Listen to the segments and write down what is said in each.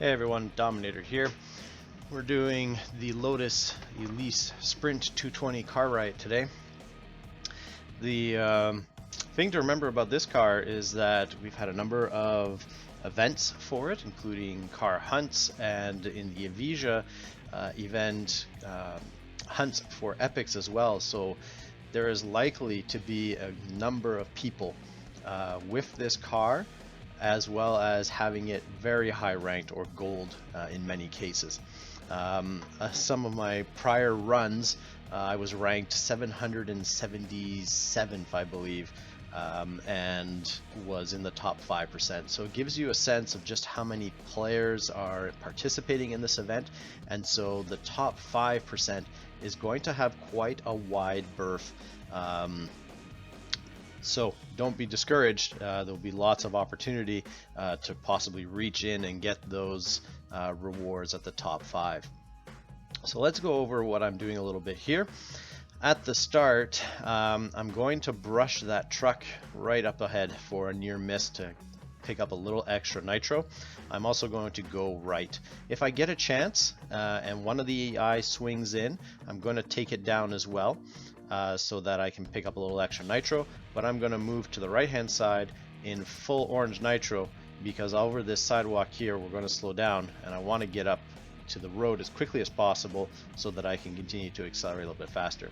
Hey everyone, Dominator here. We're doing the Lotus Elise Sprint 220 car ride today. The thing to remember about this car is that we've had a number of events for it, including car hunts, and in the Avisia event, hunts for epics as well. So there is likely to be a number of people with this car, as well as having it very high ranked or gold in many cases. Some of my prior runs, I was ranked 777th, I believe, and was in the top 5%. So it gives you a sense of just how many players are participating in this event, and so the top 5% is going to have quite a wide berth. So don't be discouraged. There'll be lots of opportunity to possibly reach in and get those rewards at the top 5. So let's go over what I'm doing a little bit here. At the start, I'm going to brush that truck right up ahead for a near miss to pick up a little extra nitro. I'm also going to go right. If I get a chance and one of the EI swings in, I'm going to take it down as well. So that I can pick up a little extra nitro, but I'm going to move to the right hand side in full orange nitro, because over this sidewalk here we're going to slow down, and I want to get up to the road as quickly as possible so that I can continue to accelerate a little bit faster.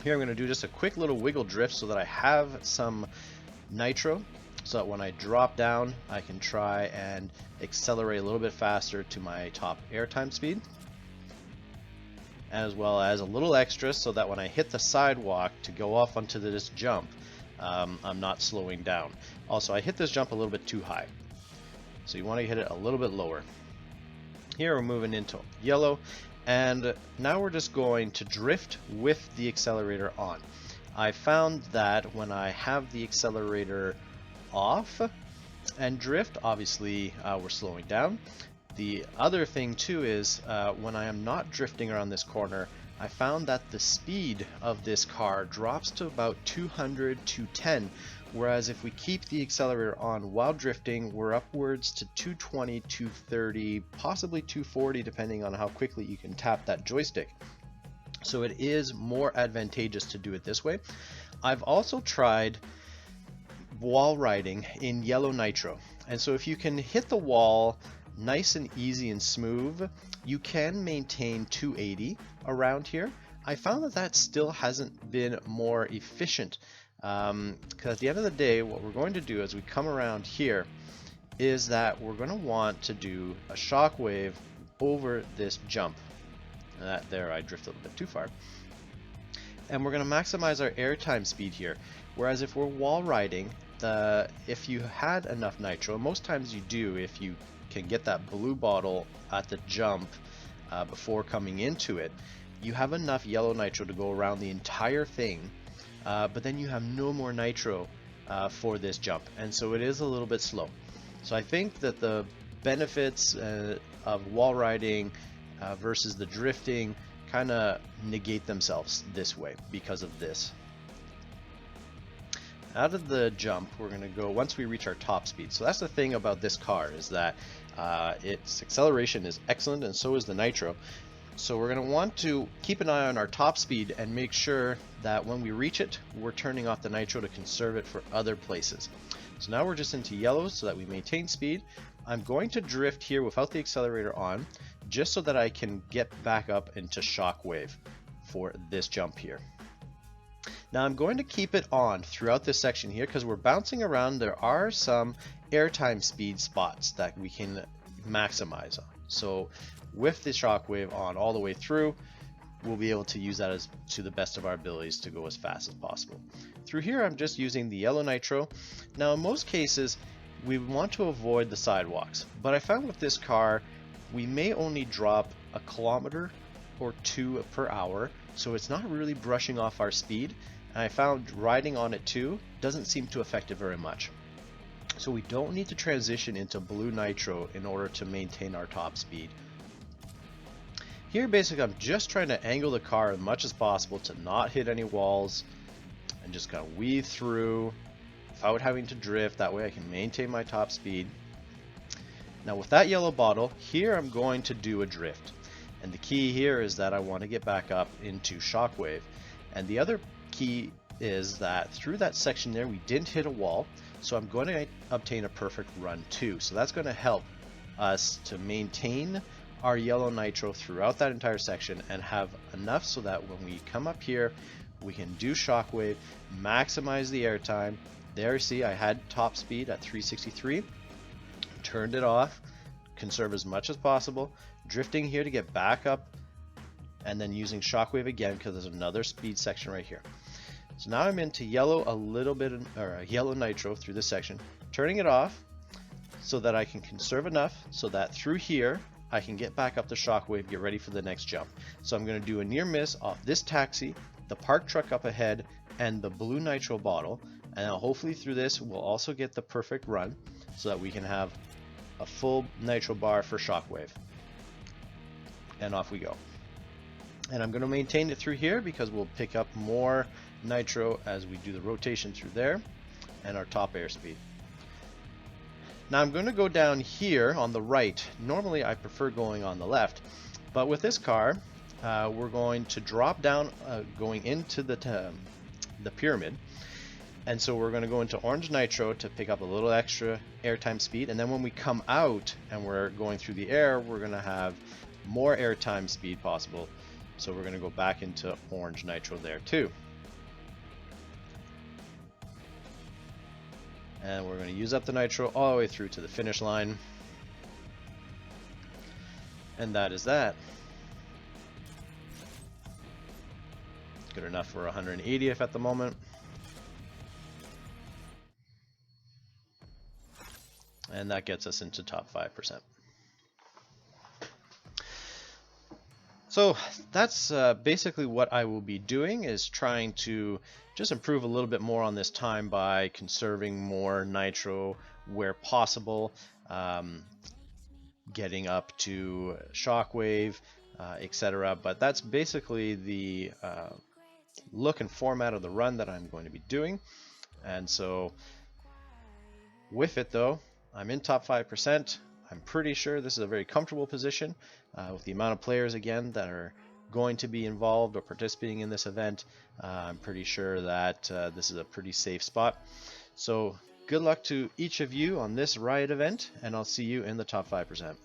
Here I'm going to do just a quick little wiggle drift so that I have some nitro, so that when I drop down I can try and accelerate a little bit faster to my top airtime speed, as well as a little extra so that when I hit the sidewalk to go off onto this jump, I'm not slowing down. Also, I hit this jump a little bit too high, so you want to hit it a little bit lower. Here we're moving into yellow, and now we're just going to drift with the accelerator on. I found that when I have the accelerator off and drift, obviously we're slowing down. The other thing too is when I am not drifting around this corner, I found that the speed of this car drops to about 200 to 10, whereas if we keep the accelerator on while drifting, we're upwards to 220, 230, possibly 240, depending on how quickly you can tap that joystick. So it is more advantageous to do it this way. I've also tried wall riding in yellow nitro, and so if you can hit the wall nice and easy and smooth, you can maintain 280 around here. I found that still hasn't been more efficient, because at the end of the day what we're going to do as we come around here is that we're going to want to do a shockwave over this jump. There I drifted a little bit too far. And we're going to maximize our airtime speed here, whereas if we're wall riding, if you had enough nitro, most times you do if you can get that blue bottle at the jump before coming into it, you have enough yellow nitro to go around the entire thing, but then you have no more nitro for this jump, and so it is a little bit slow. So I think that the benefits of wall riding versus the drifting kind of negate themselves this way because of this. Out of the jump, we're going to go once we reach our top speed. So that's the thing about this car, is that its acceleration is excellent, and so is the nitro. So we're going to want to keep an eye on our top speed and make sure that when we reach it, we're turning off the nitro to conserve it for other places. So now we're just into yellow so that we maintain speed. I'm going to drift here without the accelerator on, just so that I can get back up into shockwave for this jump here. Now I'm going to keep it on throughout this section here because we're bouncing around. There are some airtime speed spots that we can maximize on. So with the shockwave on all the way through, we'll be able to use that as to the best of our abilities to go as fast as possible. Through here I'm just using the yellow nitro. Now in most cases we want to avoid the sidewalks, but I found with this car we may only drop a kilometer or 2 per hour, so it's not really brushing off our speed. And I found riding on it too doesn't seem to affect it very much. So we don't need to transition into blue nitro in order to maintain our top speed. Here basically I'm just trying to angle the car as much as possible to not hit any walls and just kind of weave through without having to drift. That way I can maintain my top speed. Now with that yellow bottle, here I'm going to do a drift. And the key here is that I want to get back up into Shockwave. And the other key is that through that section there, we didn't hit a wall. So I'm going to obtain a perfect run too. So that's going to help us to maintain our yellow nitro throughout that entire section and have enough so that when we come up here, we can do Shockwave, maximize the airtime. There, see, I had top speed at 363, turned it off, conserve as much as possible, drifting here to get back up, and then using Shockwave again because there's another speed section right here. So now I'm into yellow a little bit, or a yellow nitro through this section, turning it off so that I can conserve enough so that through here I can get back up the Shockwave, get ready for the next jump. So I'm going to do a near miss off this taxi, the parked truck up ahead, and the blue nitro bottle, and now hopefully through this we'll also get the perfect run so that we can have a full nitro bar for Shockwave. And off we go. And I'm going to maintain it through here because we'll pick up more nitro as we do the rotation through there and our top airspeed. Now I'm going to go down here on the right. Normally I prefer going on the left, but with this car we're going to drop down going into the pyramid, and so we're going to go into orange nitro to pick up a little extra airtime speed, and then when we come out and we're going through the air, we're going to have more airtime speed possible, so we're going to go back into orange nitro there too. And we're going to use up the nitro all the way through to the finish line. And that is that. Good enough for 180th at the moment. And that gets us into top 5%. So that's basically what I will be doing, is trying to just improve a little bit more on this time by conserving more nitro where possible, getting up to Shockwave, etc. But that's basically the look and format of the run that I'm going to be doing. And so with it though, I'm in top 5%. I'm pretty sure this is a very comfortable position with the amount of players again that are going to be involved or participating in this event. I'm pretty sure that this is a pretty safe spot. So good luck to each of you on this Riot event, and I'll see you in the top 5%.